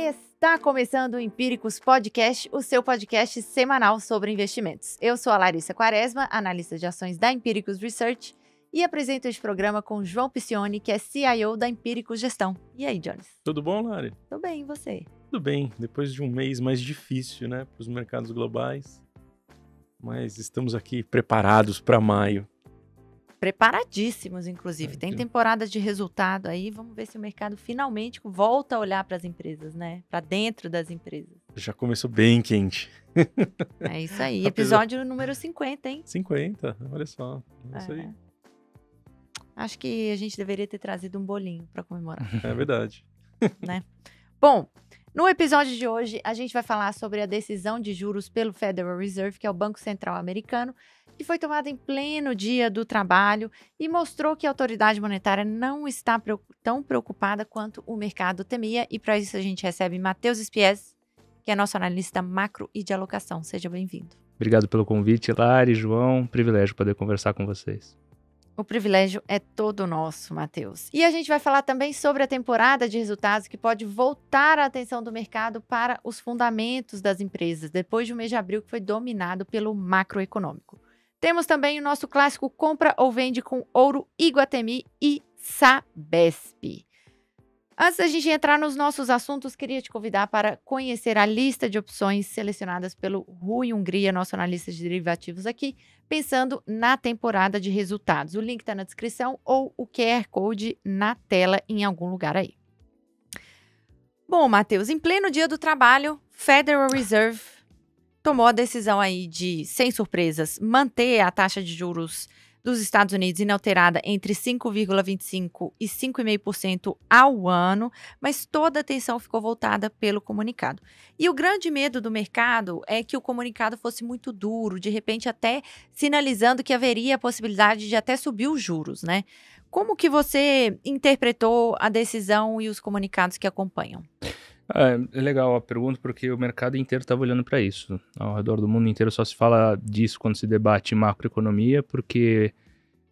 Está começando o Empíricos Podcast, o seu podcast semanal sobre investimentos. Eu sou a Larissa Quaresma, analista de ações da Empíricos Research, e apresento este programa com João Piccioni, que é CIO da Empíricos Gestão. E aí, Jones? Tudo bom, Lari? Tudo bem, e você? Tudo bem, depois de um mês mais difícil, né, para os mercados globais, mas estamos aqui preparados para maio. Preparadíssimos, inclusive. Tem temporada de resultado aí, vamos ver se o mercado finalmente volta a olhar para as empresas, né? Para dentro das empresas. Já começou bem quente. É isso aí, episódio número 50, hein? 50, olha só, é isso aí. Acho que a gente deveria ter trazido um bolinho para comemorar. É verdade. Né? Bom, no episódio de hoje, a gente vai falar sobre a decisão de juros pelo Federal Reserve, que é o Banco Central americano, que foi tomada em pleno dia do trabalho e mostrou que a autoridade monetária não está tão preocupada quanto o mercado temia. E para isso a gente recebe Matheus Spies, que é nosso analista macro e de alocação. Seja bem-vindo. Obrigado pelo convite, Lari, João. Privilégio poder conversar com vocês. O privilégio é todo nosso, Matheus. E a gente vai falar também sobre a temporada de resultados que pode voltar a atenção do mercado para os fundamentos das empresas, depois de um mês de abril que foi dominado pelo macroeconômico. Temos também o nosso clássico Compra ou Vende com Ouro, Iguatemi e Sabesp. Antes da gente entrar nos nossos assuntos, queria te convidar para conhecer a lista de opções selecionadas pelo Rui Hungria, nosso analista de derivativos aqui, pensando na temporada de resultados. O link está na descrição ou o QR Code na tela em algum lugar aí. Bom, Matheus, em pleno dia do trabalho, Federal Reserve tomou a decisão aí de, sem surpresas, manter a taxa de juros dos Estados Unidos inalterada entre 5,25% e 5,5% ao ano, mas toda a atenção ficou voltada pelo comunicado. E o grande medo do mercado é que o comunicado fosse muito duro, de repente até sinalizando que haveria a possibilidade de até subir os juros, né? Como que você interpretou a decisão e os comunicados que acompanham? É legal a pergunta, porque o mercado inteiro estava olhando para isso. Ao redor do mundo inteiro só se fala disso quando se debate macroeconomia, porque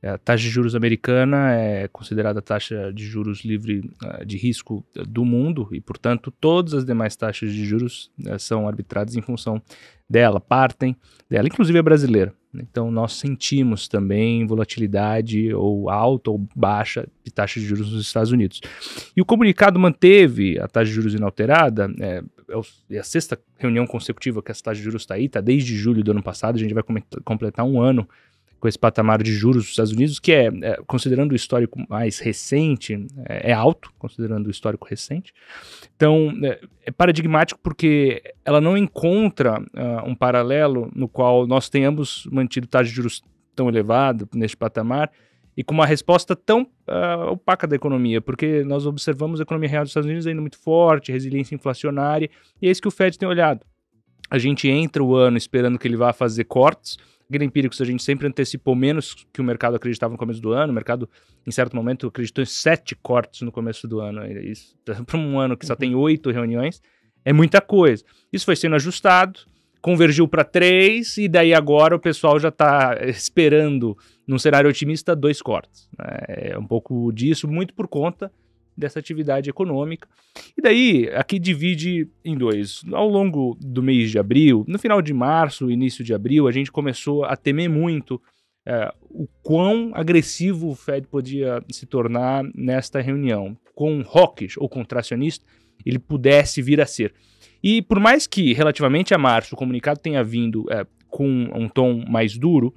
a taxa de juros americana é considerada a taxa de juros livre de risco do mundo e, portanto, todas as demais taxas de juros são arbitradas em função dela, partem dela, inclusive a brasileira. Então, nós sentimos também volatilidade ou alta ou baixa de taxa de juros nos Estados Unidos. E o comunicado manteve a taxa de juros inalterada, é a sexta reunião consecutiva que essa taxa de juros está aí, está desde julho do ano passado, a gente vai completar um ano com esse patamar de juros dos Estados Unidos, que considerando o histórico mais recente, é alto, considerando o histórico recente. Então, é paradigmático porque ela não encontra um paralelo no qual nós tenhamos mantido taxa de juros tão elevada neste patamar e com uma resposta tão opaca da economia, porque nós observamos a economia real dos Estados Unidos ainda muito forte, resiliência inflacionária, e é isso que o Fed tem olhado. A gente entra o ano esperando que ele vá fazer cortes. Aqui na Empíricos a gente sempre antecipou menos que o mercado acreditava no começo do ano. O mercado, em certo momento, acreditou em 7 cortes no começo do ano. Isso, para um ano que só tem 8 reuniões, é muita coisa. Isso foi sendo ajustado, convergiu para 3, e daí agora o pessoal já está esperando, num cenário otimista, 2 cortes. É um pouco disso, muito por conta dessa atividade econômica. E daí, aqui divide em 2. Ao longo do mês de abril, no final de março, início de abril, a gente começou a temer muito o quão agressivo o Fed podia se tornar nesta reunião. Quão hawkish ou contracionista ele pudesse vir a ser. E por mais que, relativamente a março, o comunicado tenha vindo com um tom mais duro,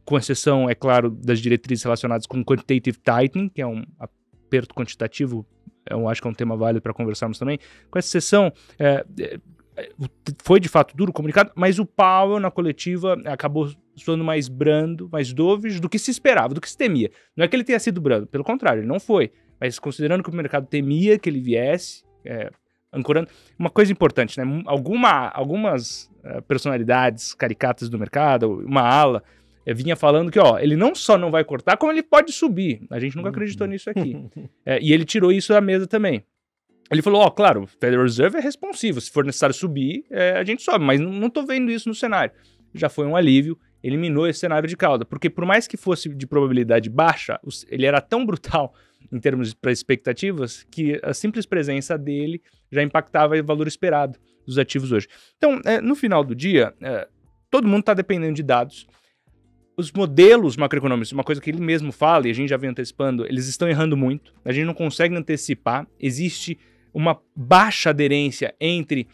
com exceção, é claro, das diretrizes relacionadas com quantitative tightening, que é um aperto quantitativo, eu acho que é um tema válido para conversarmos também. Com essa sessão, foi de fato duro o comunicado, mas o Powell na coletiva acabou soando mais brando, mais dovish do que se esperava, do que se temia. Não é que ele tenha sido brando, pelo contrário, ele não foi. Mas considerando que o mercado temia que ele viesse, ancorando... Uma coisa importante, né? Algumas personalidades caricatas do mercado, uma ala, vinha falando que, ele não só não vai cortar, como ele pode subir. A gente nunca acreditou nisso aqui. E ele tirou isso da mesa também. Ele falou, claro, o Federal Reserve é responsivo, se for necessário subir, a gente sobe, mas não tô vendo isso no cenário. Já foi um alívio, eliminou esse cenário de cauda, porque por mais que fosse de probabilidade baixa, ele era tão brutal em termos para expectativas, que a simples presença dele já impactava o valor esperado dos ativos hoje. Então, no final do dia, todo mundo está dependendo de dados. Os modelos macroeconômicos, uma coisa que ele mesmo fala, e a gente já vem antecipando, eles estão errando muito, a gente não consegue antecipar, existe uma baixa aderência entre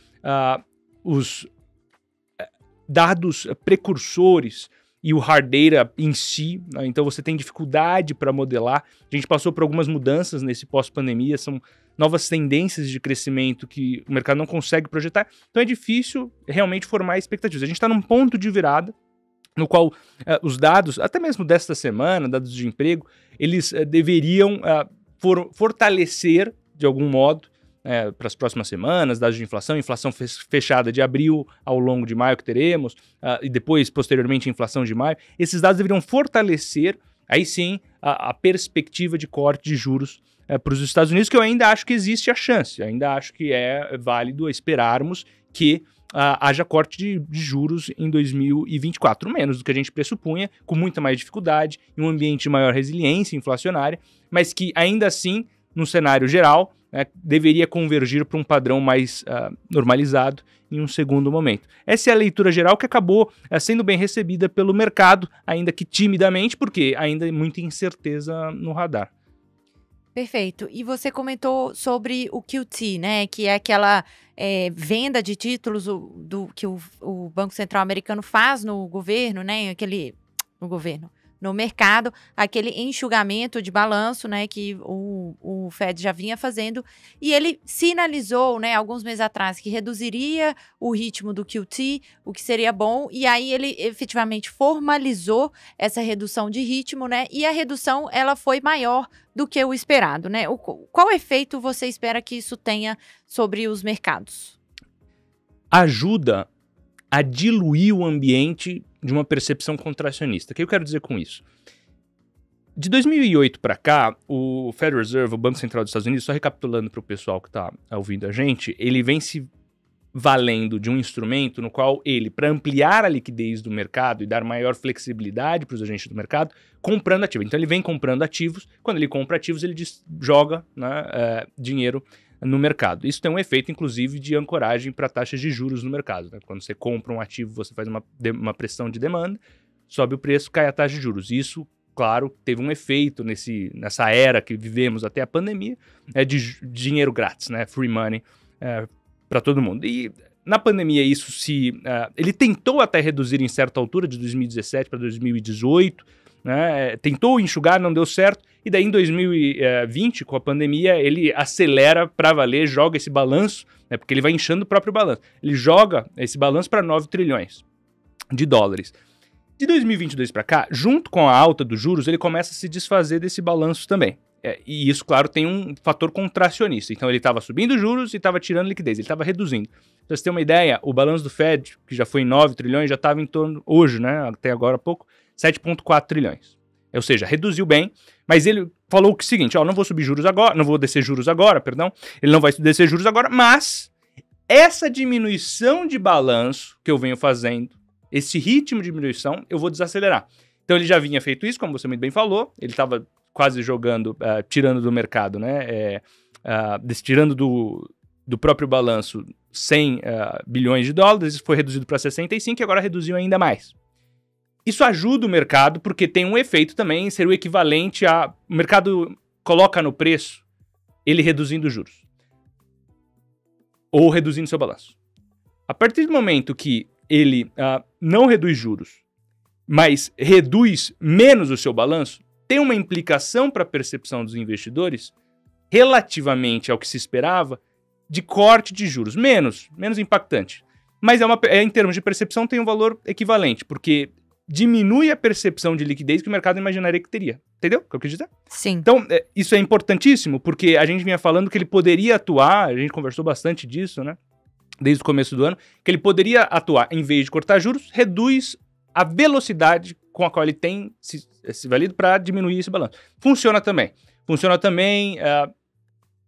os dados precursores e o hard data em si, né? Então você tem dificuldade para modelar. A gente passou por algumas mudanças nesse pós-pandemia, são novas tendências de crescimento que o mercado não consegue projetar, então é difícil realmente formar expectativas. A gente está num ponto de virada, no qual os dados, até mesmo desta semana, dados de emprego, eles deveriam fortalecer, de algum modo, para as próximas semanas, dados de inflação fechada de abril ao longo de maio que teremos, e depois, posteriormente, a inflação de maio. Esses dados deveriam fortalecer, aí sim, a perspectiva de corte de juros para os Estados Unidos, que eu ainda acho que existe a chance, ainda acho que é válido esperarmos que haja corte de juros em 2024, menos do que a gente pressupunha, com muita mais dificuldade, em um ambiente de maior resiliência inflacionária, mas que ainda assim, no cenário geral, deveria convergir para um padrão mais normalizado em um segundo momento. Essa é a leitura geral que acabou sendo bem recebida pelo mercado, ainda que timidamente, porque ainda é muita incerteza no radar. Perfeito. E você comentou sobre o QT, né? Que é aquela venda de títulos que o Banco Central americano faz no governo, né? No mercado, aquele enxugamento de balanço, né, que o Fed já vinha fazendo, e ele sinalizou, né, alguns meses atrás, que reduziria o ritmo do QT, o que seria bom, e aí ele efetivamente formalizou essa redução de ritmo, né, e a redução, ela foi maior do que o esperado, né? Qual efeito você espera que isso tenha sobre os mercados? Ajuda a diluir o ambiente de uma percepção contracionista. O que eu quero dizer com isso? De 2008 para cá, o Federal Reserve, o Banco Central dos Estados Unidos, só recapitulando para o pessoal que está ouvindo a gente, ele vem se valendo de um instrumento no qual ele, para ampliar a liquidez do mercado e dar maior flexibilidade para os agentes do mercado, comprando ativos. Então ele vem comprando ativos, quando ele compra ativos, ele joga, né, dinheiro no mercado. Isso tem um efeito, inclusive, de ancoragem para taxas de juros no mercado, né? Quando você compra um ativo, você faz uma pressão de demanda, sobe o preço, cai a taxa de juros. Isso, claro, teve um efeito nessa era que vivemos até a pandemia, de dinheiro grátis, né? Free money para todo mundo. E na pandemia isso ele tentou até reduzir em certa altura, de 2017 para 2018, né? Tentou enxugar, não deu certo, e daí em 2020, com a pandemia, ele acelera para valer, joga esse balanço, né? Porque ele vai inchando o próprio balanço. Ele joga esse balanço para 9 trilhões de dólares. De 2022 para cá, junto com a alta dos juros, ele começa a se desfazer desse balanço também. E isso, claro, tem um fator contracionista. Então ele estava subindo juros e estava tirando liquidez, ele estava reduzindo. Pra você ter uma ideia, o balanço do Fed, que já foi em 9 trilhões, já estava em torno, hoje, né, até agora há pouco, 7,4 trilhões. Ou seja, reduziu bem, mas ele falou o seguinte, não vou subir juros agora, não vou descer juros agora, perdão, ele não vai descer juros agora, mas essa diminuição de balanço que eu venho fazendo, esse ritmo de diminuição, eu vou desacelerar. Então ele já vinha feito isso, como você muito bem falou, ele estava quase jogando, tirando do mercado, né, tirando do próprio balanço 100 bilhões de dólares, isso foi reduzido para 65 e agora reduziu ainda mais. Isso ajuda o mercado porque tem um efeito também, ser o equivalente o mercado coloca no preço ele reduzindo os juros ou reduzindo seu balanço. A partir do momento que ele não reduz juros, mas reduz menos o seu balanço, tem uma implicação para a percepção dos investidores relativamente ao que se esperava de corte de juros, menos impactante. Mas em termos de percepção tem um valor equivalente, porque diminui a percepção de liquidez que o mercado imaginaria que teria. Entendeu o que eu quis dizer? Sim. Então, isso é importantíssimo, porque a gente vinha falando que ele poderia atuar, a gente conversou bastante disso, né? Desde o começo do ano, que ele poderia atuar, em vez de cortar juros, reduz a velocidade com a qual ele tem se valido para diminuir esse balanço. Funciona também.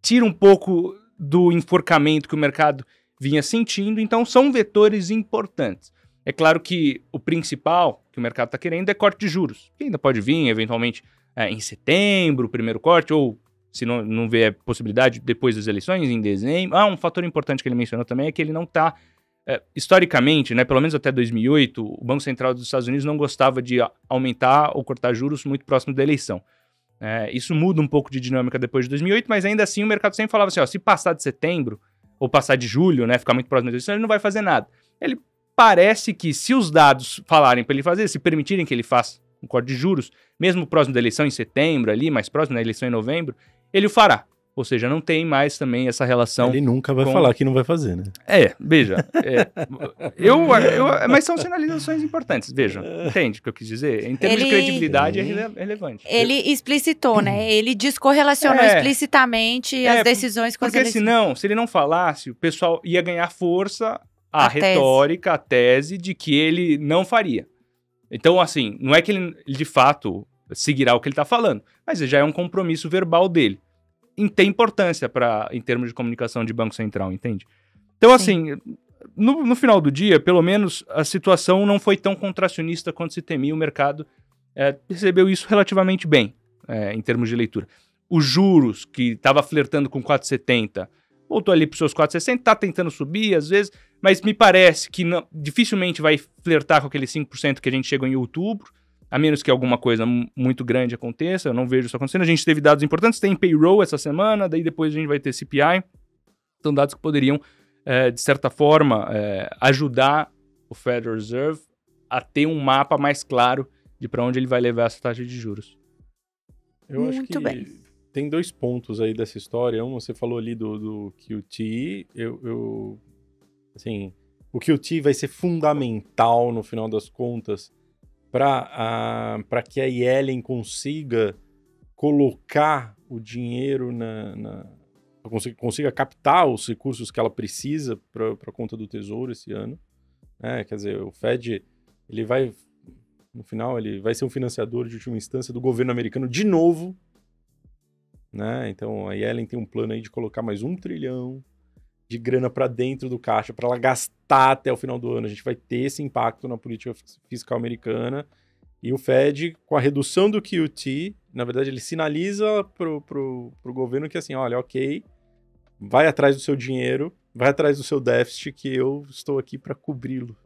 Tira um pouco do enforcamento que o mercado vinha sentindo, então são vetores importantes. É claro que o principal que o mercado está querendo é corte de juros, que ainda pode vir, eventualmente, em setembro, o primeiro corte, ou se não vê a possibilidade depois das eleições, em dezembro. Um fator importante que ele mencionou também é que ele não está... historicamente, né, pelo menos até 2008, o Banco Central dos Estados Unidos não gostava de aumentar ou cortar juros muito próximo da eleição. Isso muda um pouco de dinâmica depois de 2008, mas ainda assim o mercado sempre falava assim, se passar de setembro ou passar de julho, né, ficar muito próximo da eleição, ele não vai fazer nada. Ele parece que se os dados falarem para ele fazer, se permitirem que ele faça um corte de juros, mesmo próximo da eleição em setembro ali, mais próximo da eleição em novembro, ele o fará. Ou seja, não tem mais também essa relação... Ele nunca vai falar que não vai fazer, né? Veja. Mas são sinalizações importantes, veja. Entende o que eu quis dizer? Em termos de credibilidade, é relevante. Ele explicitou, né? Ele descorrelacionou explicitamente as decisões com as eleições. Porque senão, se ele não falasse, o pessoal ia ganhar força a retórica, a tese de que ele não faria. Então, assim, não é que ele de fato seguirá o que ele está falando, mas já é um compromisso verbal dele. Tem importância em termos de comunicação de Banco Central, entende? Então, assim, no final do dia, pelo menos, a situação não foi tão contracionista quanto se temia. O mercado recebeu isso relativamente bem, em termos de leitura. Os juros, que estava flertando com 4,70, voltou ali para os seus 4,60, está tentando subir às vezes, mas me parece que dificilmente vai flertar com aquele 5% que a gente chegou em outubro, a menos que alguma coisa muito grande aconteça. Eu não vejo isso acontecendo. A gente teve dados importantes, tem payroll essa semana, daí depois a gente vai ter CPI. São dados que poderiam, de certa forma, ajudar o Federal Reserve a ter um mapa mais claro de para onde ele vai levar essa taxa de juros. Eu acho que tem dois pontos aí dessa história. Você falou ali do QT. Assim, o QT vai ser fundamental no final das contas para que a Yellen consiga colocar o dinheiro consiga captar os recursos que ela precisa para a conta do Tesouro esse ano. Quer dizer, o Fed, no final, ele vai ser um financiador de última instância do governo americano de novo. Então, a Yellen tem um plano aí de colocar mais 1 trilhão de grana para dentro do caixa, para ela gastar até o final do ano. A gente vai ter esse impacto na política fiscal americana. E o Fed, com a redução do QT, na verdade, ele sinaliza pro governo que assim, olha, ok, vai atrás do seu dinheiro, vai atrás do seu déficit, que eu estou aqui para cobri-lo,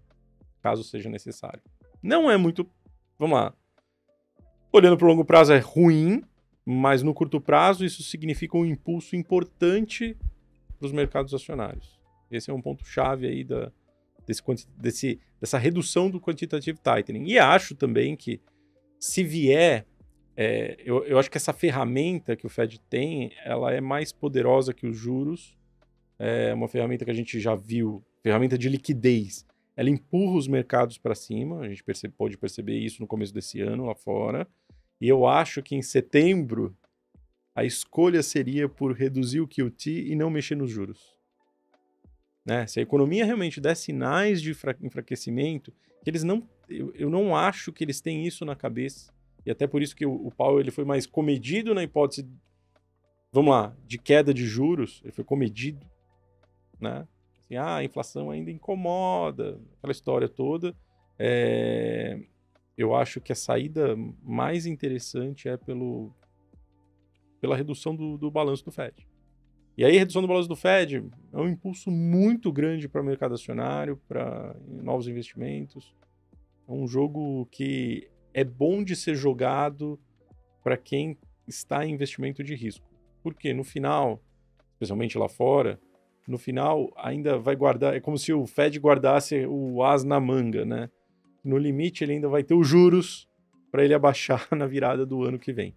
caso seja necessário. Não é muito... Vamos lá. Olhando para o longo prazo é ruim, mas no curto prazo isso significa um impulso importante para os mercados acionários. Esse é um ponto-chave aí dessa redução do quantitative tightening. E acho também que, se vier, eu acho que essa ferramenta que o Fed tem, ela é mais poderosa que os juros. É uma ferramenta que a gente já viu, ferramenta de liquidez. Ela empurra os mercados para cima, a gente pode perceber isso no começo desse ano lá fora. E eu acho que em setembro a escolha seria por reduzir o QT e não mexer nos juros. Se a economia realmente der sinais de enfraquecimento, que eu não acho que eles têm isso na cabeça, e até por isso que o Powell ele foi mais comedido na hipótese, de queda de juros, ele foi comedido, Assim, a inflação ainda incomoda, aquela história toda. Eu acho que a saída mais interessante é pela redução do balanço do Fed. E aí a redução do balanço do Fed é um impulso muito grande para o mercado acionário, para novos investimentos. É um jogo que é bom de ser jogado para quem está em investimento de risco. Porque no final, especialmente lá fora, no final ainda vai guardar, é como se o Fed guardasse o as na manga, No limite ele ainda vai ter os juros para ele abaixar na virada do ano que vem.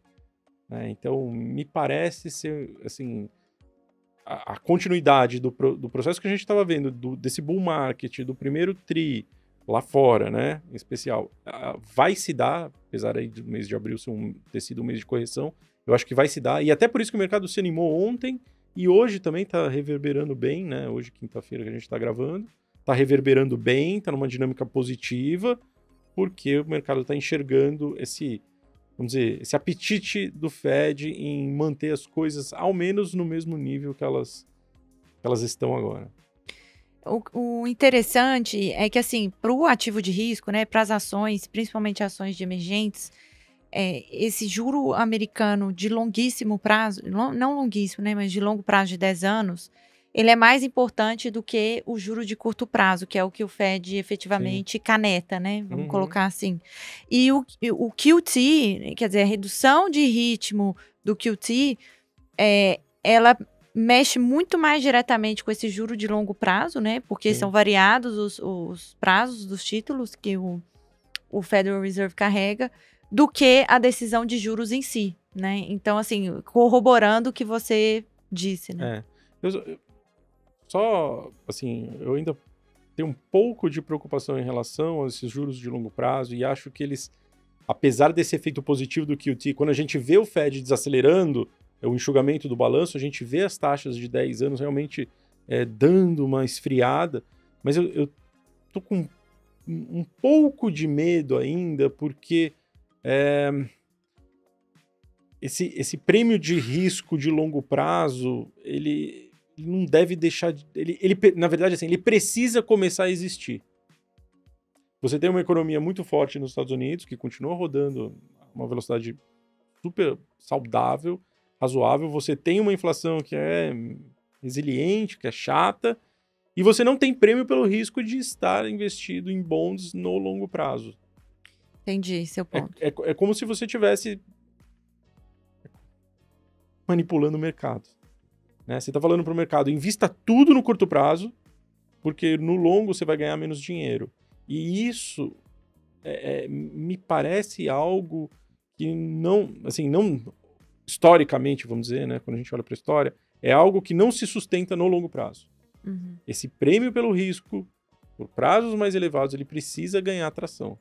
Então me parece ser, assim, a continuidade do processo que a gente estava vendo, desse bull market, do primeiro tri lá fora, em especial, vai se dar, apesar aí do mês de abril ter sido um mês de correção, eu acho que vai se dar, e até por isso que o mercado se animou ontem, e hoje também está reverberando bem, Hoje, quinta-feira, que a gente está gravando, está reverberando bem, está numa dinâmica positiva, porque o mercado está enxergando esse apetite do Fed em manter as coisas ao menos no mesmo nível que elas estão agora. O interessante é que, assim, para o ativo de risco, para as ações, principalmente ações de emergentes, esse juro americano de longuíssimo prazo, não longuíssimo, né, mas de longo prazo de 10 anos, ele é mais importante do que o juro de curto prazo, que é o que o Fed efetivamente caneta, né? Vamos colocar assim. E o QT, quer dizer, a redução de ritmo do QT, ela mexe muito mais diretamente com esse juro de longo prazo, né? Porque são variados os prazos dos títulos que o Federal Reserve carrega, do que a decisão de juros em si, né? Então, assim, corroborando o que você disse, né? Eu ainda tenho um pouco de preocupação em relação a esses juros de longo prazo e acho que eles, apesar desse efeito positivo do QT, quando a gente vê o Fed desacelerando o enxugamento do balanço, a gente vê as taxas de 10 anos realmente dando uma esfriada, mas eu tô com um pouco de medo ainda, porque esse prêmio de risco de longo prazo, ele não deve deixar... na verdade, assim, ele precisa começar a existir. Você tem uma economia muito forte nos Estados Unidos, que continua rodando a uma velocidade super saudável, razoável. Você tem uma inflação que é resiliente, que é chata, e você não tem prêmio pelo risco de estar investido em bonds no longo prazo. Entendi seu ponto. É como se você estivesse manipulando o mercado. Né? Você está falando para o mercado, invista tudo no curto prazo, porque no longo você vai ganhar menos dinheiro. E isso me parece algo que não, assim, não historicamente, vamos dizer, né, quando a gente olha para a história, é algo que não se sustenta no longo prazo. Esse prêmio pelo risco, por prazos mais elevados, ele precisa ganhar atração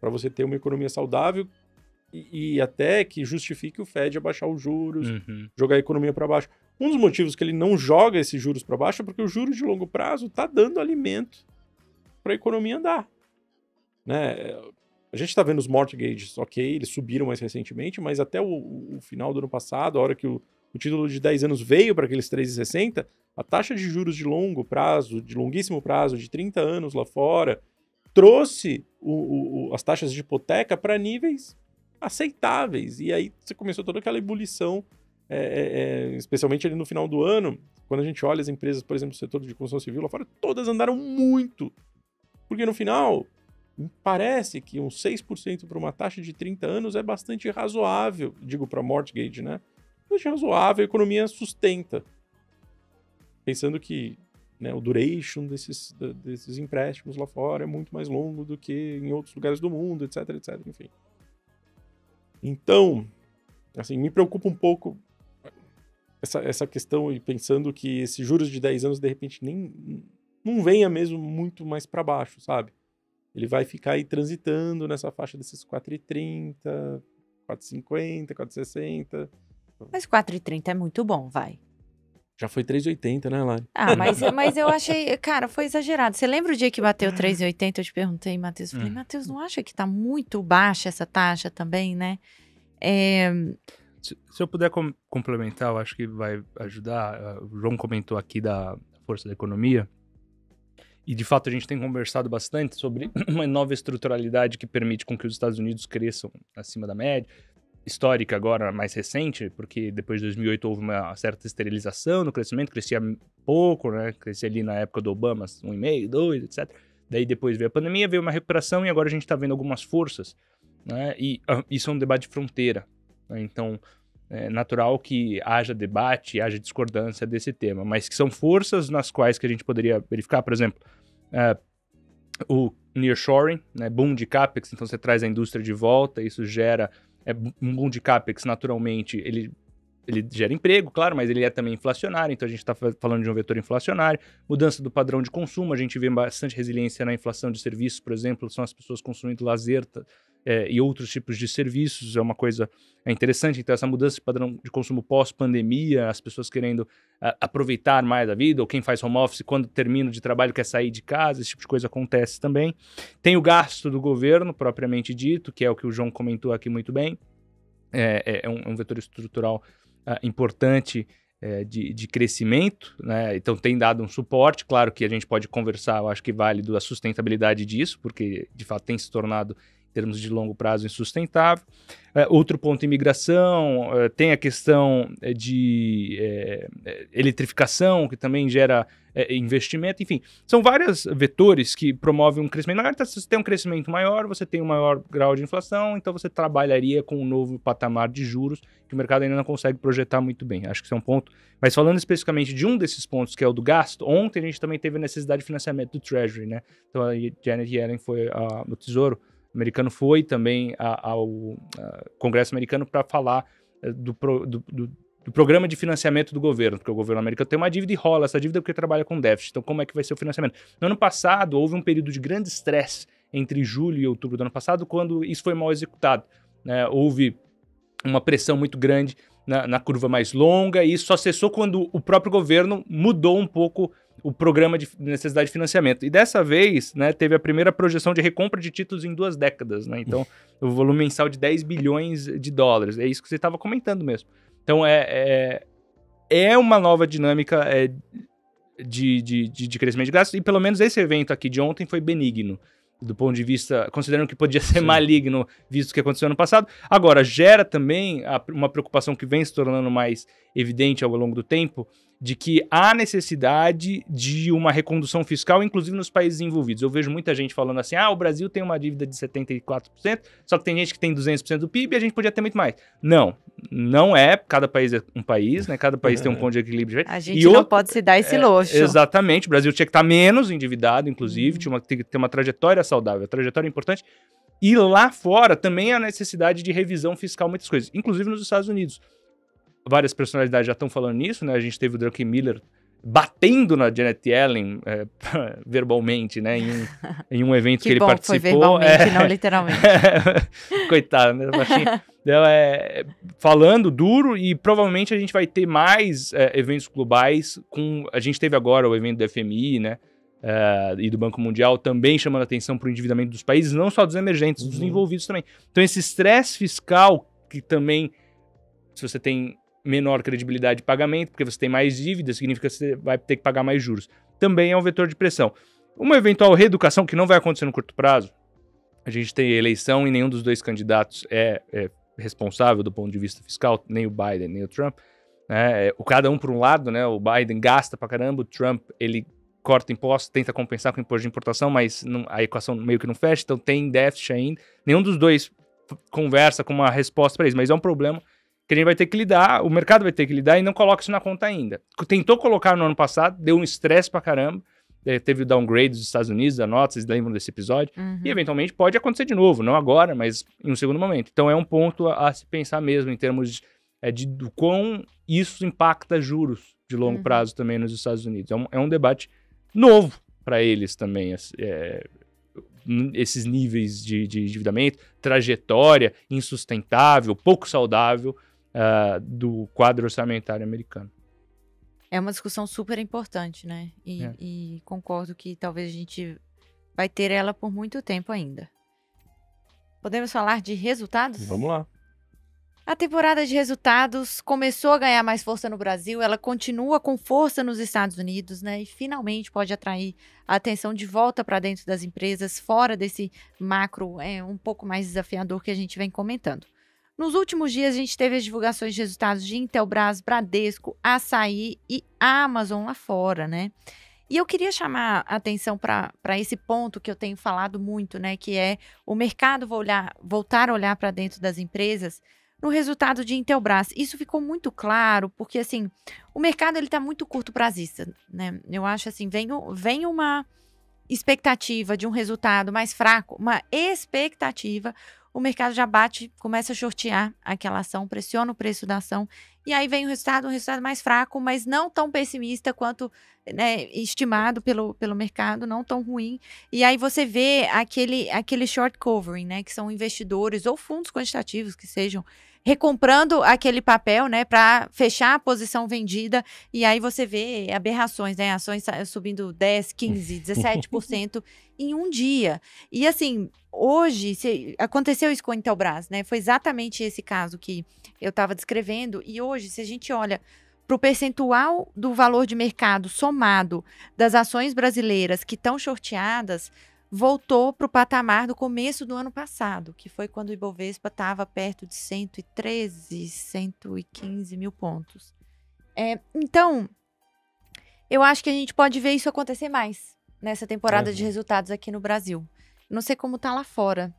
para você ter uma economia saudável e até que justifique o Fed abaixar os juros, jogar a economia para baixo. Um dos motivos que ele não joga esses juros para baixo é porque o juros de longo prazo está dando alimento para a economia andar. Né? A gente está vendo os mortgages, ok, eles subiram mais recentemente, mas até o final do ano passado, a hora que o título de 10 anos veio para aqueles 3,60, a taxa de juros de longo prazo, de longuíssimo prazo, de 30 anos lá fora, trouxe as taxas de hipoteca para níveis aceitáveis. E aí você começou toda aquela ebulição, especialmente ali no final do ano, quando a gente olha as empresas, por exemplo, do setor de construção civil lá fora, todas andaram muito. Porque no final, parece que uns 6% para uma taxa de 30 anos é bastante razoável, digo para mortgage, né? Bastante razoável, a economia sustenta. Pensando que, né, o duration desses empréstimos lá fora é muito mais longo do que em outros lugares do mundo, etc, etc, enfim. Então, assim, me preocupa um pouco essa questão, e pensando que esses juros de 10 anos, de repente, não venha mesmo muito mais para baixo, sabe? Ele vai ficar aí transitando nessa faixa desses 4,30, 4,50, 4,60. Mas 4,30 é muito bom, vai. Já foi 3,80, né, Lari? Ah, mas eu achei, cara, foi exagerado. Você lembra o dia que bateu 3,80? Eu te perguntei, Matheus. Eu falei, Matheus, não acha que tá muito baixa essa taxa também, né? Se eu puder complementar, eu acho que vai ajudar. O João comentou aqui da força da economia. E, de fato, a gente tem conversado bastante sobre uma nova estruturalidade que permite com que os Estados Unidos cresçam acima da média. Histórica agora, mais recente, porque depois de 2008 houve uma certa esterilização no crescimento, crescia pouco, né? Crescia ali na época do Obama, 1,5%, 2%, etc. Daí depois veio a pandemia, veio uma recuperação e agora a gente está vendo algumas forças, né? E isso é um debate de fronteira, né? Então, é natural que haja debate, haja discordância desse tema, mas que são forças nas quais que a gente poderia verificar, por exemplo, o nearshoring, né? Boom de capex, então você traz a indústria de volta, isso gera... um boom de capex, naturalmente, ele gera emprego, claro, mas ele é também inflacionário, então a gente está falando de um vetor inflacionário. Mudança do padrão de consumo, a gente vê bastante resiliência na inflação de serviços, por exemplo, são as pessoas consumindo lazer e outros tipos de serviços, é uma coisa interessante. Então essa mudança de padrão de consumo pós-pandemia, as pessoas querendo aproveitar mais a vida, ou quem faz home office, quando termina de trabalho quer sair de casa, esse tipo de coisa acontece também. Tem o gasto do governo, propriamente dito, que é o que o João comentou aqui muito bem, é um vetor estrutural importante de crescimento, né? Então tem dado um suporte. Claro que a gente pode conversar, eu acho que válido a sustentabilidade disso, porque de fato tem se tornado termos de longo prazo insustentável. Outro ponto, imigração, tem a questão de eletrificação, que também gera investimento, enfim. São vários vetores que promovem um crescimento maior. Então, se você tem um crescimento maior, você tem um maior grau de inflação, então você trabalharia com um novo patamar de juros que o mercado ainda não consegue projetar muito bem. Acho que esse é um ponto. Mas falando especificamente de um desses pontos, que é o do gasto, ontem a gente também teve a necessidade de financiamento do Treasury, né? Então a Janet Yellen foi no Tesouro americano, foi também ao Congresso americano para falar do programa de financiamento do governo, porque o governo americano tem uma dívida e rola essa dívida porque trabalha com déficit. Então, como é que vai ser o financiamento? No ano passado, houve um período de grande estresse entre julho e outubro do ano passado, quando isso foi mal executado, né? Houve uma pressão muito grande na curva mais longa, e isso só cessou quando o próprio governo mudou um pouco o programa de necessidade de financiamento. E dessa vez, né, teve a primeira projeção de recompra de títulos em 2 décadas, né? Então, o volume mensal de 10 bilhões de dólares. É isso que você estava comentando mesmo. Então, é uma nova dinâmica de crescimento de gastos, e pelo menos esse evento aqui de ontem foi benigno, do ponto de vista, considerando que podia ser maligno, visto o que aconteceu no passado. Agora, gera também uma preocupação que vem se tornando mais evidente ao longo do tempo, de que há necessidade de uma recondução fiscal, inclusive nos países envolvidos. Eu vejo muita gente falando assim, o Brasil tem uma dívida de 74%, só que tem gente que tem 200% do PIB e a gente podia ter muito mais. Não é. Cada país é um país, né? Cada país tem um ponto de equilíbrio. A gente não pode se dar esse luxo. Exatamente. O Brasil tinha que estar menos endividado, inclusive, tinha que ter uma trajetória saudável. A trajetória é importante. E lá fora também há necessidade de revisão fiscal, muitas coisas, inclusive nos Estados Unidos. Várias personalidades já estão falando nisso, né? A gente teve o Druckenmiller batendo na Janet Yellen verbalmente, né? Em um evento que ele participou. Foi verbalmente, não literalmente. Coitado, né? Falando duro, e provavelmente a gente vai ter mais eventos globais. A gente teve agora o evento do FMI, né? E do Banco Mundial também chamando atenção para o endividamento dos países, não só dos emergentes, dos envolvidos também. Então esse estresse fiscal, que também, se você tem menor credibilidade de pagamento, porque você tem mais dívida, significa que você vai ter que pagar mais juros. Também é um vetor de pressão. Uma eventual reeducação, que não vai acontecer no curto prazo, a gente tem eleição e nenhum dos dois candidatos é responsável do ponto de vista fiscal, nem o Biden, nem o Trump. Cada um por um lado, né? O Biden gasta pra caramba, o Trump, ele corta impostos, tenta compensar com imposto de importação, mas a equação meio que não fecha, então tem déficit ainda. Nenhum dos dois conversa com uma resposta para isso, mas é um problema que a gente vai ter que lidar, o mercado vai ter que lidar, e não coloca isso na conta ainda. Tentou colocar no ano passado, deu um estresse pra caramba, teve o downgrade dos Estados Unidos, da nota, vocês lembram desse episódio? E eventualmente pode acontecer de novo, não agora, mas em um segundo momento. Então é um ponto a se pensar mesmo, em termos do quão isso impacta juros de longo prazo também nos Estados Unidos. É um debate novo para eles também, esses níveis de endividamento, trajetória insustentável, pouco saudável, do quadro orçamentário americano. É uma discussão super importante, né? E concordo que talvez a gente vai ter ela por muito tempo ainda. Podemos falar de resultados? Vamos lá. A temporada de resultados começou a ganhar mais força no Brasil, ela continua com força nos Estados Unidos, né? E finalmente pode atrair a atenção de volta para dentro das empresas, fora desse macro um pouco mais desafiador que a gente vem comentando. Nos últimos dias, a gente teve as divulgações de resultados de Intelbras, Bradesco, Assaí e Amazon lá fora, né? E eu queria chamar a atenção para esse ponto que eu tenho falado muito, né? Que é o mercado voltar a olhar para dentro das empresas no resultado de Intelbras. Isso ficou muito claro, porque assim, o mercado está muito curto-prazista, né? Eu acho assim, vem uma expectativa de um resultado mais fraco, uma expectativa, o mercado já começa a shortear aquela ação, pressiona o preço da ação, e aí vem um resultado mais fraco, mas não tão pessimista quanto, né, estimado pelo mercado, não tão ruim. E aí você vê aquele short covering, né, que são investidores ou fundos quantitativos que sejam recomprando aquele papel, né, para fechar a posição vendida, e aí você vê aberrações, né, ações subindo 10, 15, 17% em um dia. E assim, hoje, aconteceu isso com a Intelbras, né, foi exatamente esse caso que eu estava descrevendo, e hoje, se a gente olha para o percentual do valor de mercado somado das ações brasileiras que estão shorteadas, voltou para o patamar do começo do ano passado, que foi quando o Ibovespa estava perto de 113, 115 mil pontos. Então, eu acho que a gente pode ver isso acontecer mais nessa temporada de resultados aqui no Brasil. Não sei como tá lá fora.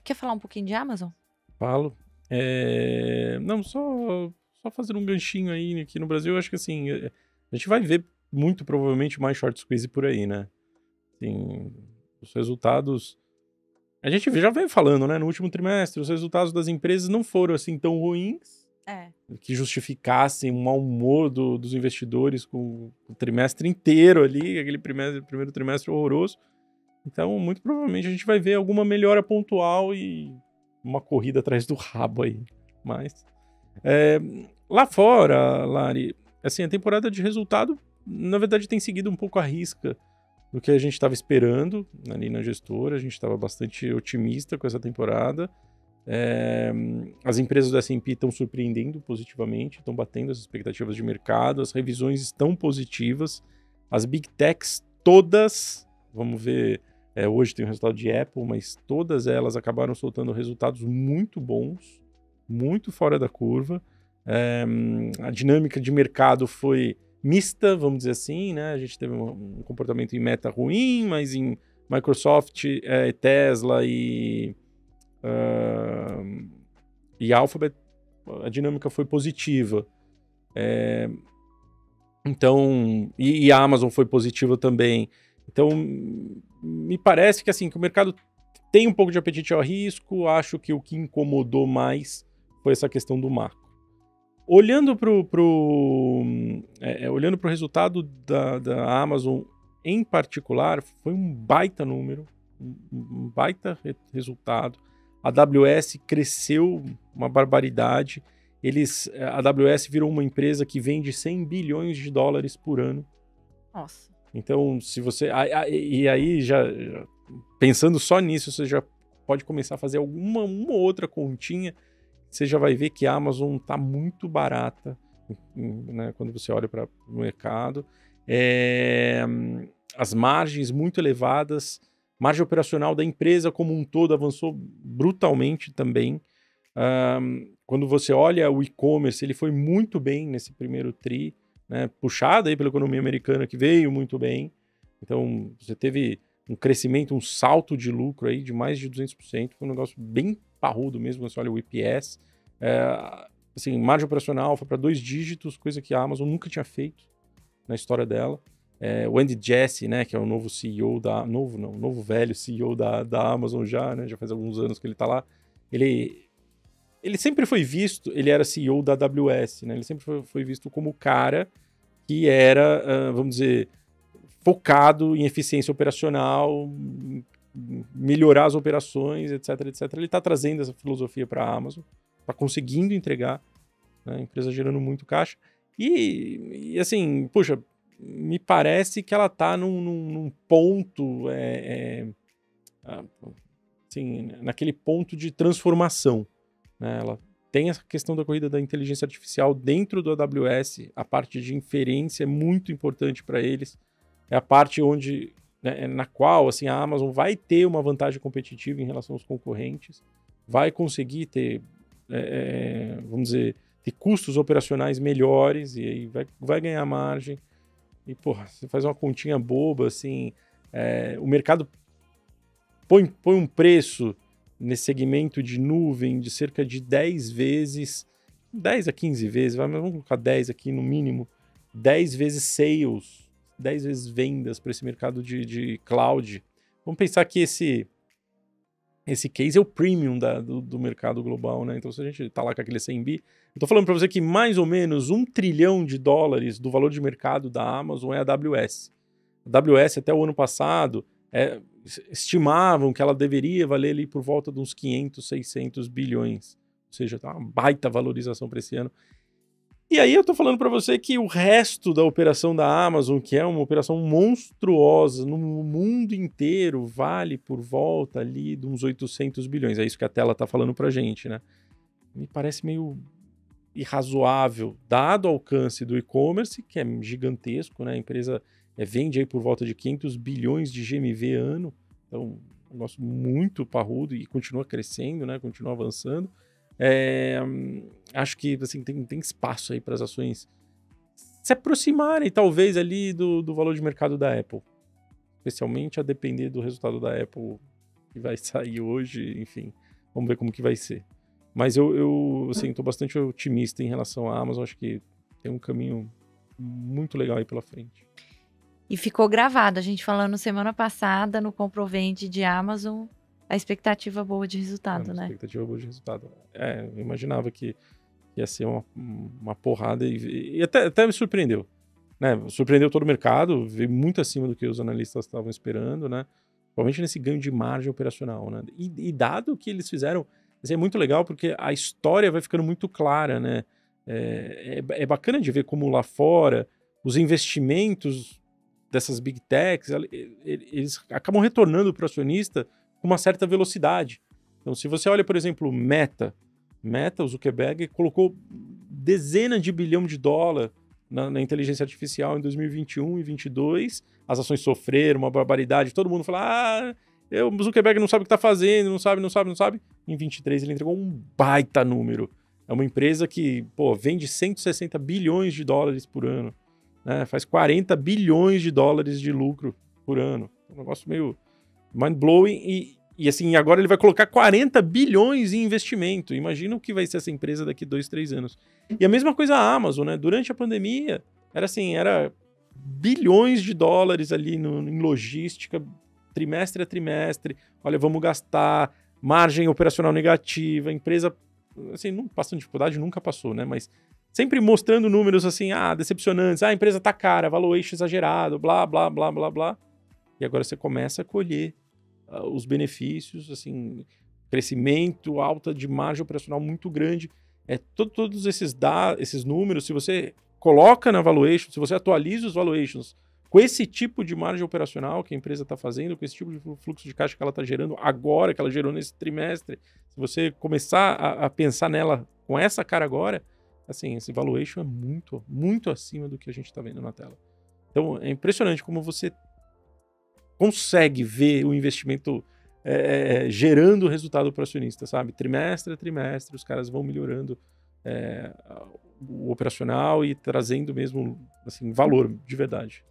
Quer falar um pouquinho de Amazon? Falo. Não, só fazendo um ganchinho aí aqui no Brasil, eu acho que assim, a gente vai ver muito provavelmente mais short squeeze por aí, né? Assim, os resultados... A gente já veio falando, né? No último trimestre, os resultados das empresas não foram assim tão ruins que justificassem um mau humor dos investidores com o trimestre inteiro ali, aquele primeiro trimestre horroroso. Então, muito provavelmente a gente vai ver alguma melhora pontual e uma corrida atrás do rabo aí. Mas, lá fora, Lari, assim, a temporada de resultado, na verdade, tem seguido um pouco à risca do que a gente estava esperando ali na gestora. A gente estava bastante otimista com essa temporada. As empresas do S&P estão surpreendendo positivamente, estão batendo as expectativas de mercado, as revisões estão positivas, as Big Techs todas, vamos ver, hoje tem o resultado de Apple, mas todas elas acabaram soltando resultados muito bons, muito fora da curva. A dinâmica de mercado foi mista, vamos dizer assim, né? A gente teve um comportamento em Meta ruim, mas em Microsoft, Tesla e Alphabet a dinâmica foi positiva. Então, e a Amazon foi positiva também. Então, me parece que assim, que o mercado tem um pouco de apetite ao risco. Acho que o que incomodou mais foi essa questão do macro. Olhando para o resultado da Amazon em particular, foi um baita número, um baita resultado. A AWS cresceu uma barbaridade. A AWS virou uma empresa que vende 100 bilhões de dólares por ano. Nossa. Então, se você... E aí, já pensando só nisso, você já pode começar a fazer uma ou outra continha. Você já vai ver que a Amazon está muito barata, né, quando você olha para o mercado. As margens muito elevadas. Margem operacional da empresa como um todo avançou brutalmente também. Quando você olha o e-commerce, ele foi muito bem nesse primeiro tri, né, puxado aí pela economia americana, que veio muito bem. Então, você teve um crescimento, um salto de lucro aí de mais de 200%. Foi um negócio bem parrudo mesmo, quando você olha o EPS. Assim, margem operacional foi para 2 dígitos, coisa que a Amazon nunca tinha feito na história dela. O Andy Jassy, né, que é o novo CEO novo velho CEO da Amazon já, né, já faz alguns anos que ele está lá. Ele sempre foi visto, ele era CEO da AWS, né, ele sempre foi visto como o cara que era, vamos dizer, focado em eficiência operacional, melhorar as operações, etc, etc. Ele está trazendo essa filosofia para a Amazon, está conseguindo entregar, né, a empresa gerando muito caixa. E assim, poxa, me parece que ela está num ponto, assim, naquele ponto de transformação, né? Ela tem essa questão da corrida da inteligência artificial dentro do AWS, a parte de inferência é muito importante para eles, é a parte onde, né, na qual assim, a Amazon vai ter uma vantagem competitiva em relação aos concorrentes, vai conseguir ter, vamos dizer, ter custos operacionais melhores e aí vai ganhar margem. E, porra, você faz uma continha boba, assim, o mercado põe um preço nesse segmento de nuvem de cerca de 10 vezes, 10 a 15 vezes, mas vamos colocar 10 aqui no mínimo, 10 vezes sales, 10 vezes vendas para esse mercado de cloud. Vamos pensar que esse case é o premium do mercado global, né? Então, se a gente está lá com aquele 100 bi, eu tô falando para você que mais ou menos $1 trilhão do valor de mercado da Amazon é a AWS. A AWS, até o ano passado, estimavam que ela deveria valer ali por volta de uns 500, 600 bilhões. Ou seja, tá uma baita valorização para esse ano. E aí eu tô falando para você que o resto da operação da Amazon, que é uma operação monstruosa no mundo inteiro, vale por volta ali de uns 800 bilhões. É isso que a tela tá falando pra gente, né? Me parece meio irrazoável, dado o alcance do e-commerce, que é gigantesco, né? A empresa vende aí por volta de 500 bilhões de GMV ano, Então, um negócio muito parrudo e continua crescendo, né? Continua avançando. Acho que assim, tem espaço aí para as ações se aproximarem, talvez, ali do valor de mercado da Apple. Especialmente a depender do resultado da Apple que vai sair hoje, enfim. Vamos ver como que vai ser. Mas eu assim, tô bastante otimista em relação à Amazon. Acho que tem um caminho muito legal aí pela frente. E ficou gravado, a gente falando semana passada no Compra ou Vende de Amazon, a expectativa boa de resultado, né? Expectativa boa de resultado. Eu imaginava que ia ser uma porrada e até me surpreendeu. Né? Surpreendeu todo o mercado, veio muito acima do que os analistas estavam esperando, né? Principalmente nesse ganho de margem operacional, né? E dado que eles fizeram, assim, é muito legal porque a história vai ficando muito clara, né? É bacana de ver como lá fora os investimentos dessas big techs, eles acabam retornando para o acionista com uma certa velocidade. Então, se você olha, por exemplo, Meta, o Zuckerberg colocou dezenas de bilhão de dólar na inteligência artificial em 2021 e 2022, as ações sofreram uma barbaridade, todo mundo fala, o Zuckerberg não sabe o que está fazendo, não sabe. Em 2023 ele entregou um baita número. É uma empresa que, vende 160 bilhões de dólares por ano, né? Faz 40 bilhões de dólares de lucro por ano. É um negócio meio mind-blowing e assim, agora ele vai colocar 40 bilhões em investimento. Imagina o que vai ser essa empresa daqui 2, 3 anos. E a mesma coisa a Amazon, né? Durante a pandemia, era bilhões de dólares ali em logística, trimestre a trimestre. Olha, vamos gastar, margem operacional negativa, empresa, assim, não passando dificuldade, nunca passou, né? Mas sempre mostrando números assim, decepcionantes. A empresa tá cara, valuation exagerado, blá, blá, blá, blá, blá. E agora você começa a colher os benefícios, assim, crescimento, alta de margem operacional muito grande. Todos esses números, se você coloca na valuation, se você atualiza os valuations com esse tipo de margem operacional que a empresa está fazendo, com esse tipo de fluxo de caixa que ela está gerando agora, que ela gerou nesse trimestre, se você começar a pensar nela com essa cara agora, assim, esse valuation é muito, muito acima do que a gente está vendo na tela. Então, é impressionante como você consegue ver o investimento gerando resultado para o acionista, sabe? Trimestre a trimestre, os caras vão melhorando o operacional e trazendo mesmo, assim, valor de verdade.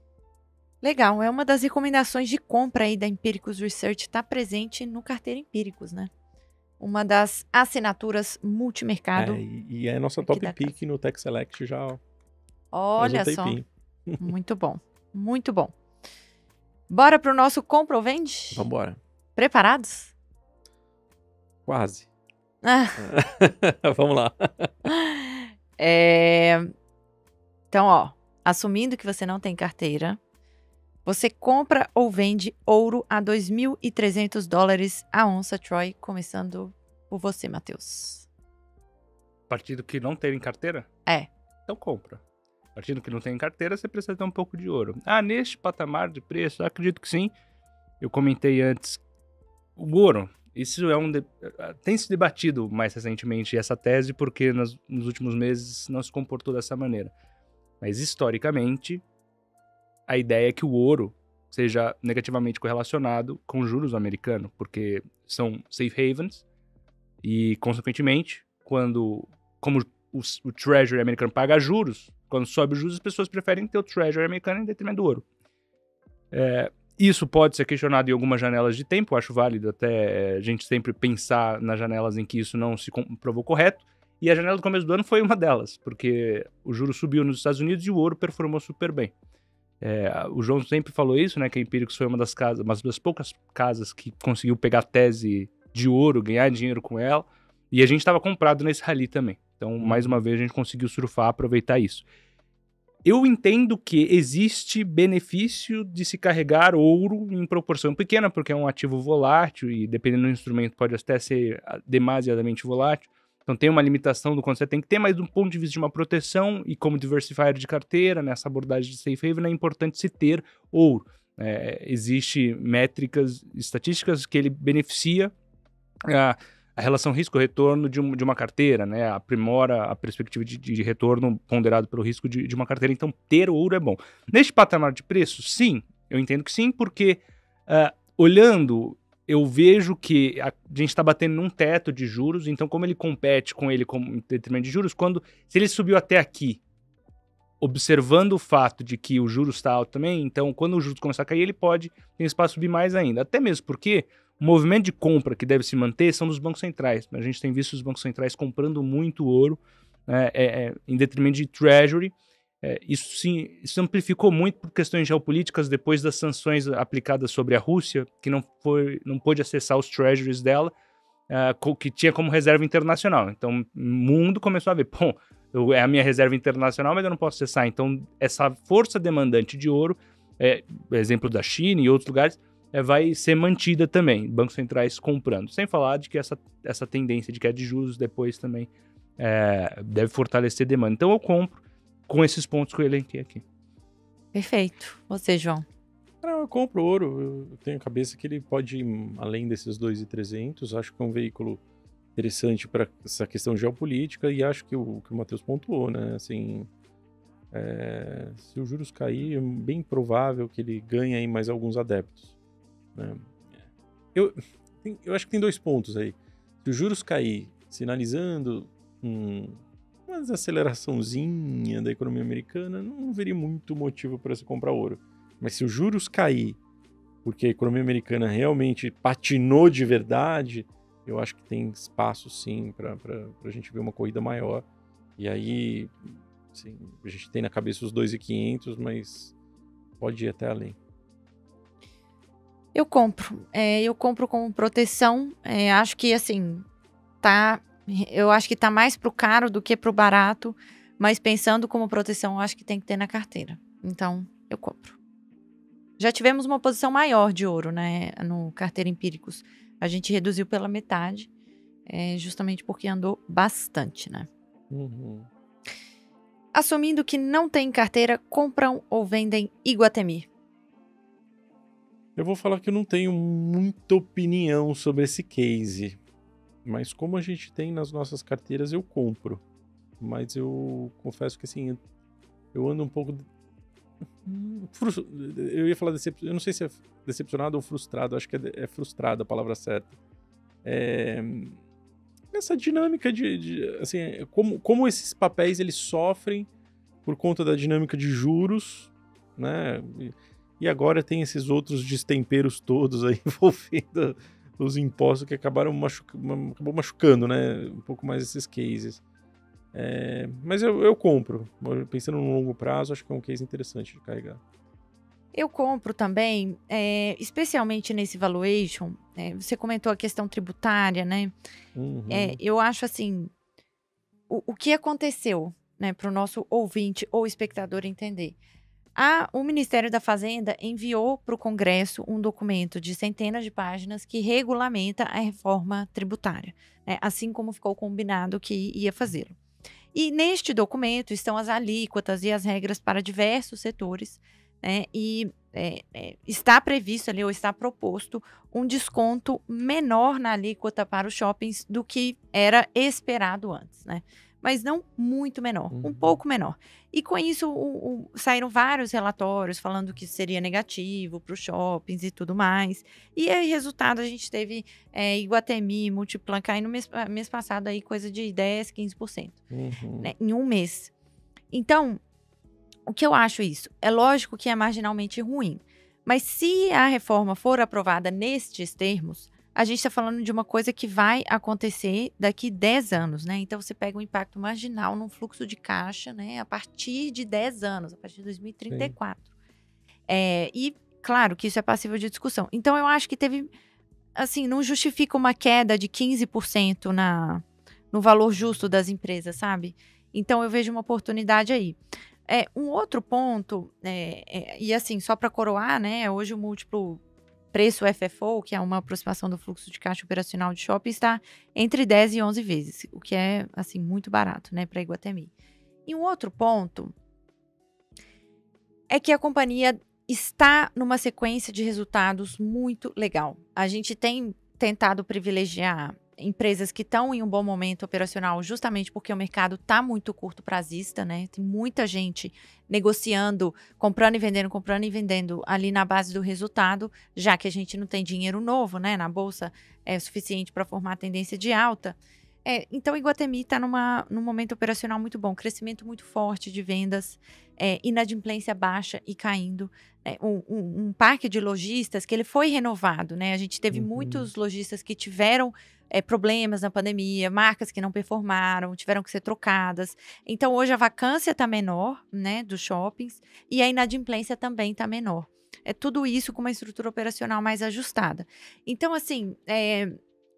Legal, é uma das recomendações de compra aí da Empíricos Research, está presente no Carteira Empíricos, né? Uma das assinaturas multimercado. E é a nossa top pick no Tech Select já. Olha só, muito bom, muito bom. Bora pro nosso Compra ou Vende? Vambora. Preparados? Quase. Vamos lá. Então, assumindo que você não tem carteira, você compra ou vende ouro a $2.300 a onça, Troy, começando por você, Matheus. Partido que não tem carteira? Então compra. Partindo que não tem carteira, você precisa ter um pouco de ouro. Neste patamar de preço, acredito que sim. Eu comentei antes, o ouro, isso tem se debatido mais recentemente essa tese, porque nos últimos meses não se comportou dessa maneira. Mas historicamente, a ideia é que o ouro seja negativamente correlacionado com juros americanos, porque são safe havens e, consequentemente, como o Treasury americano paga juros, quando sobe os juros, as pessoas preferem ter o Treasury americano em detrimento do ouro. Isso pode ser questionado em algumas janelas de tempo, eu acho válido até a gente sempre pensar nas janelas em que isso não se provou correto, e a janela do começo do ano foi uma delas, porque o juro subiu nos Estados Unidos e o ouro performou super bem. O João sempre falou isso, né, que a Empíricos foi uma das poucas casas que conseguiu pegar tese de ouro, ganhar dinheiro com ela, e a gente estava comprado nesse rally também. Então, mais uma vez, a gente conseguiu surfar, aproveitar isso. Eu entendo que existe benefício de se carregar ouro em proporção pequena, porque é um ativo volátil e, dependendo do instrumento, pode até ser demasiadamente volátil. Então, tem uma limitação do quanto você tem que ter, mas do ponto de vista de uma proteção e como diversifier de carteira, nessa abordagem de safe haven, é importante se ter ouro. Existe métricas estatísticas que ele beneficia a relação risco-retorno de uma carteira, né? Aprimora a perspectiva de retorno ponderado pelo risco de uma carteira. Então, ter ouro é bom. Neste patamar de preço, sim, eu entendo que sim, porque olhando, eu vejo que a gente está batendo num teto de juros, então como ele compete com ele como detrimento de juros, se ele subiu até aqui, observando o fato de que o juros está alto também, então quando o juros começar a cair, ele tem espaço para subir mais ainda. Até mesmo porque o movimento de compra que deve se manter são dos bancos centrais. A gente tem visto os bancos centrais comprando muito ouro, em detrimento de treasury. Isso amplificou muito por questões geopolíticas depois das sanções aplicadas sobre a Rússia, que não pôde acessar os treasuries dela, que tinha como reserva internacional. Então o mundo começou a ver, é a minha reserva internacional, mas eu não posso acessar. Então essa força demandante de ouro, exemplo da China e outros lugares, vai ser mantida também, bancos centrais comprando. Sem falar de que essa tendência de queda de juros depois também deve fortalecer a demanda. Então eu compro com esses pontos que eu elenquei aqui. Perfeito. Você, João? Não, eu compro ouro. Eu tenho a cabeça que ele pode ir além desses 2.300. Acho que é um veículo interessante para essa questão geopolítica e acho que o Matheus pontuou, né? Assim, se os juros cair, é bem provável que ele ganhe aí mais alguns adeptos, né? Eu acho que tem 2 pontos aí. Se os juros cair, sinalizando uma desaceleraçãozinha da economia americana, não veria muito motivo para se comprar ouro. Mas se os juros cair, porque a economia americana realmente patinou de verdade, eu acho que tem espaço sim para a gente ver uma corrida maior. E aí, assim, a gente tem na cabeça os 2.500, mas pode ir até além. Eu compro como proteção. Acho que assim, eu acho que tá mais pro caro do que pro barato, mas pensando como proteção, eu acho que tem que ter na carteira. Então, eu compro. Já tivemos uma posição maior de ouro, né, no Carteira Empíricos. A gente reduziu pela metade, justamente porque andou bastante, né? Uhum. Assumindo que não tem carteira, compram ou vendem Iguatemi? Eu vou falar que eu não tenho muita opinião sobre esse case, mas como a gente tem nas nossas carteiras, eu compro. Mas eu confesso que assim, eu ando um pouco... Eu ia falar eu não sei se é decepcionado ou frustrado, acho que é frustrado a palavra certa. Essa dinâmica assim, como esses papéis eles sofrem por conta da dinâmica de juros, né? E agora tem esses outros destemperos todos aí envolvendo os impostos que acabou machucando, né? Um pouco mais esses cases. Mas eu compro. Pensando no longo prazo, acho que é um case interessante de carregar. Eu compro também, especialmente nesse valuation. Você comentou a questão tributária, né? Uhum. Eu acho assim, o que aconteceu, né, para o nosso ouvinte ou espectador entender. O Ministério da Fazenda enviou para o Congresso um documento de centenas de páginas que regulamenta a reforma tributária, né, assim como ficou combinado que ia fazê-lo. E neste documento estão as alíquotas e as regras para diversos setores, né, e está previsto ali, ou está proposto, um desconto menor na alíquota para os shoppings do que era esperado antes, né? Mas não muito menor, um pouco menor. E com isso saíram vários relatórios falando que seria negativo para os shoppings e tudo mais. E aí, resultado, a gente teve Iguatemi, Multiplan caindo no mês passado aí coisa de 10%, 15%, né, em um mês. Então, o que eu acho isso? É lógico que é marginalmente ruim. Mas se a reforma for aprovada nestes termos, a gente está falando de uma coisa que vai acontecer daqui 10 anos, né? Então, você pega um impacto marginal no fluxo de caixa, né? A partir de 10 anos, a partir de 2034. E, claro, que isso é passível de discussão. Então, eu acho que teve, assim, não justifica uma queda de 15% no valor justo das empresas, sabe? Então, eu vejo uma oportunidade aí. Um outro ponto, e assim, só para coroar, né? Hoje o múltiplo preço FFO, que é uma aproximação do fluxo de caixa operacional de shopping, está entre 10 e 11 vezes, o que é, assim, muito barato, né, para Iguatemi. E um outro ponto é que a companhia está numa sequência de resultados muito legal. A gente tem tentado privilegiar empresas que estão em um bom momento operacional, justamente porque o mercado está muito curto prazista, né? Tem muita gente negociando, comprando e vendendo ali na base do resultado, já que a gente não tem dinheiro novo, né? Na bolsa é suficiente para formar a tendência de alta. Então, o Iguatemi está num momento operacional muito bom, crescimento muito forte de vendas, inadimplência baixa e caindo. Um parque de lojistas que ele foi renovado, né? A gente teve muitos lojistas que tiveram problemas na pandemia, marcas que não performaram, tiveram que ser trocadas. Então, hoje a vacância está menor, né, dos shoppings, e a inadimplência também está menor. É tudo isso com uma estrutura operacional mais ajustada. Então, assim,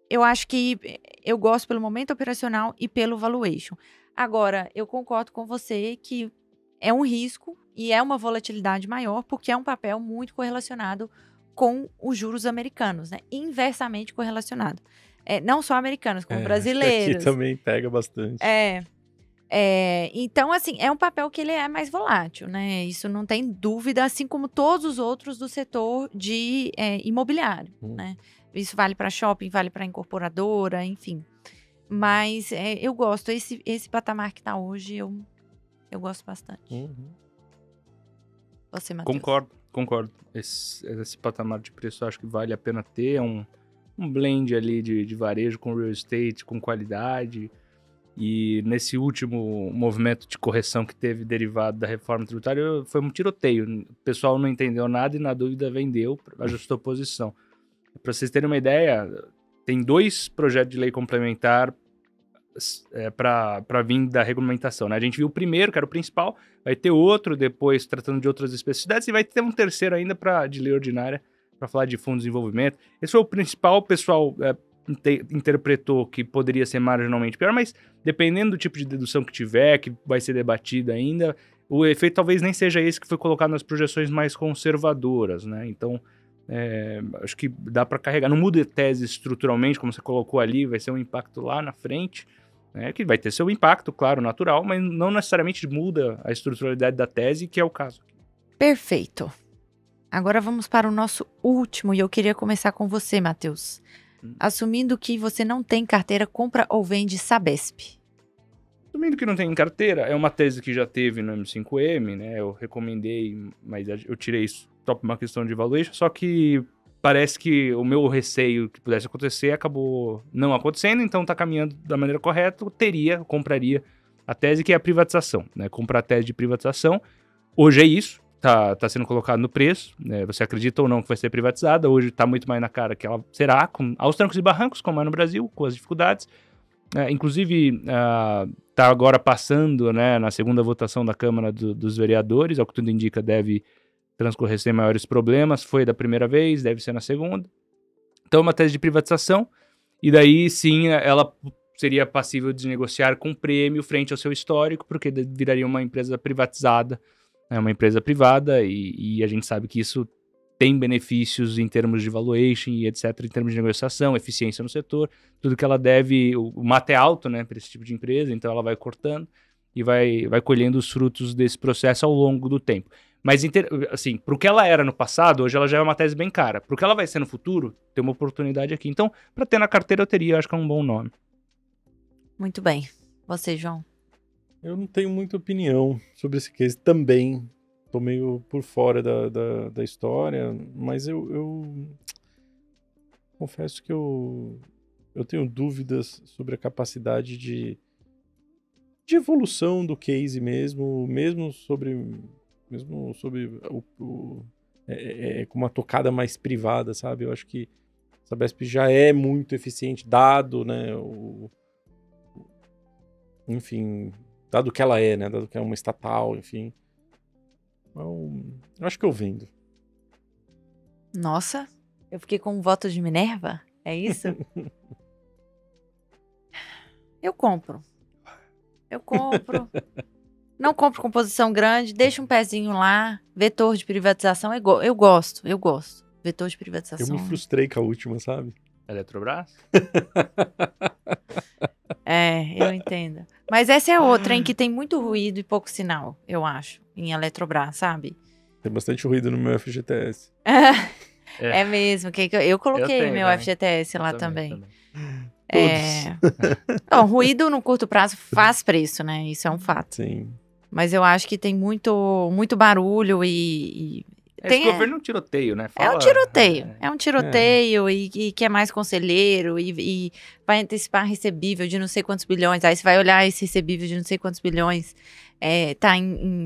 eu acho que eu gosto pelo momento operacional e pelo valuation. Agora, eu concordo com você que é um risco e é uma volatilidade maior, porque é um papel muito correlacionado com os juros americanos, né? Inversamente correlacionado. Não só americanos, como brasileiros. Aqui também pega bastante. Então, assim, é um papel que ele é mais volátil, né? Isso não tem dúvida, assim como todos os outros do setor de imobiliário, né? Isso vale para shopping, vale para incorporadora, enfim. Mas eu gosto. Esse patamar que está hoje, eu gosto bastante. Você, Matheus? Concordo. Esse patamar de preço eu acho que vale a pena ter. É um blend ali de varejo com real estate, com qualidade. E nesse último movimento de correção que teve derivado da reforma tributária, foi um tiroteio. O pessoal não entendeu nada e, na dúvida, vendeu, ajustou posição. Para vocês terem uma ideia, tem 2 projetos de lei complementar para vir da regulamentação, né? A gente viu o primeiro, que era o principal, vai ter outro depois tratando de outras especificidades e vai ter um terceiro ainda de lei ordinária para falar de fundos de desenvolvimento. Esse foi o principal, o pessoal interpretou que poderia ser marginalmente pior, mas dependendo do tipo de dedução que tiver, que vai ser debatido ainda, o efeito talvez nem seja esse que foi colocado nas projeções mais conservadoras, né? Então, acho que dá para carregar. Não muda a tese estruturalmente, como você colocou ali, vai ser um impacto lá na frente, né? Que vai ter seu impacto, claro, natural, mas não necessariamente muda a estruturalidade da tese, que é o caso. Perfeito. Agora vamos para o nosso último, e eu queria começar com você, Matheus. Assumindo que você não tem carteira, compra ou vende Sabesp? Assumindo que não tem carteira, é uma tese que já teve no M5M, né? Eu recomendei, mas eu tirei isso só por uma questão de valuation, só que parece que o meu receio que pudesse acontecer acabou não acontecendo, então tá caminhando da maneira correta, eu compraria a tese que é a privatização, né? Comprar a tese de privatização. Hoje é isso, tá sendo colocado no preço, né? Você acredita ou não que vai ser privatizada, hoje tá muito mais na cara que ela será, aos trancos e barrancos, como é no Brasil, com as dificuldades. Inclusive, tá agora passando, né, na segunda votação da Câmara dos Vereadores, ao que tudo indica deve transcorrer sem maiores problemas, foi da primeira vez, deve ser na segunda. Então, é uma tese de privatização, e daí sim ela seria passível de negociar com prêmio frente ao seu histórico, porque viraria uma empresa privatizada, uma empresa privada, e a gente sabe que isso tem benefícios em termos de valuation e etc, em termos de negociação, eficiência no setor, tudo que ela deve, o mato é alto, né, para esse tipo de empresa, então ela vai cortando e vai colhendo os frutos desse processo ao longo do tempo. Mas, assim, para o que ela era no passado, hoje ela já é uma tese bem cara. Para o que ela vai ser no futuro, tem uma oportunidade aqui. Então, para ter na carteira, eu acho que é um bom nome. Muito bem. Você, João? Eu não tenho muita opinião sobre esse case também. Tô meio por fora da história, mas eu confesso que eu tenho dúvidas sobre a capacidade de evolução do case mesmo sobre com uma tocada mais privada, sabe? Eu acho que a Sabesp já é muito eficiente, dado, né, enfim, dado que ela é, né, dado que é uma estatal, enfim. Então, eu acho que eu vendo. Nossa, eu fiquei com um voto de Minerva? É isso? Eu compro. Não compro com posição grande, deixa um pezinho lá. Vetor de privatização, eu gosto. Vetor de privatização. Eu me frustrei com a última, sabe? Eletrobras? Eu entendo. Mas essa é outra, em que tem muito ruído e pouco sinal, eu acho, em Eletrobras, sabe? Tem bastante ruído no meu FGTS. É mesmo, que eu coloquei meu FGTS lá também. Não, ruído no curto prazo faz preço, né? Isso é um fato. Sim. Mas eu acho que tem muito barulho e Esse governo é um tiroteio, né? É um tiroteio. É um tiroteio e quer mais conselheiro e vai antecipar recebível de não sei quantos bilhões. Aí você vai olhar esse recebível de não sei quantos bilhões, tá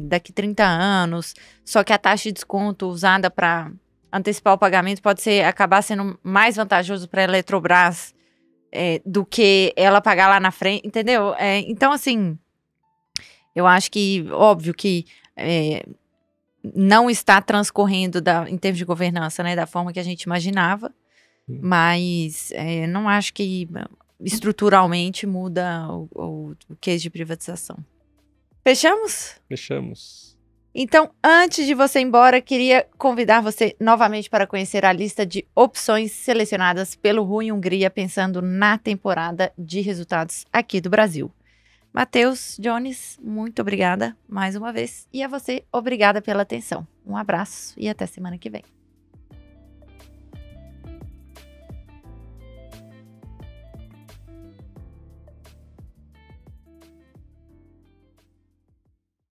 daqui 30 anos. Só que a taxa de desconto usada para antecipar o pagamento pode acabar sendo mais vantajoso para a Eletrobras do que ela pagar lá na frente, entendeu? Então, assim, eu acho que, óbvio que não está transcorrendo em termos de governança, né, da forma que a gente imaginava, mas não acho que estruturalmente muda o case de privatização. Fechamos? Fechamos. Então, antes de você ir embora, queria convidar você novamente para conhecer a lista de opções selecionadas pelo Rui Hungria, pensando na temporada de resultados aqui do Brasil. Matheus, Jones, muito obrigada mais uma vez. E a você, obrigada pela atenção. Um abraço e até semana que vem.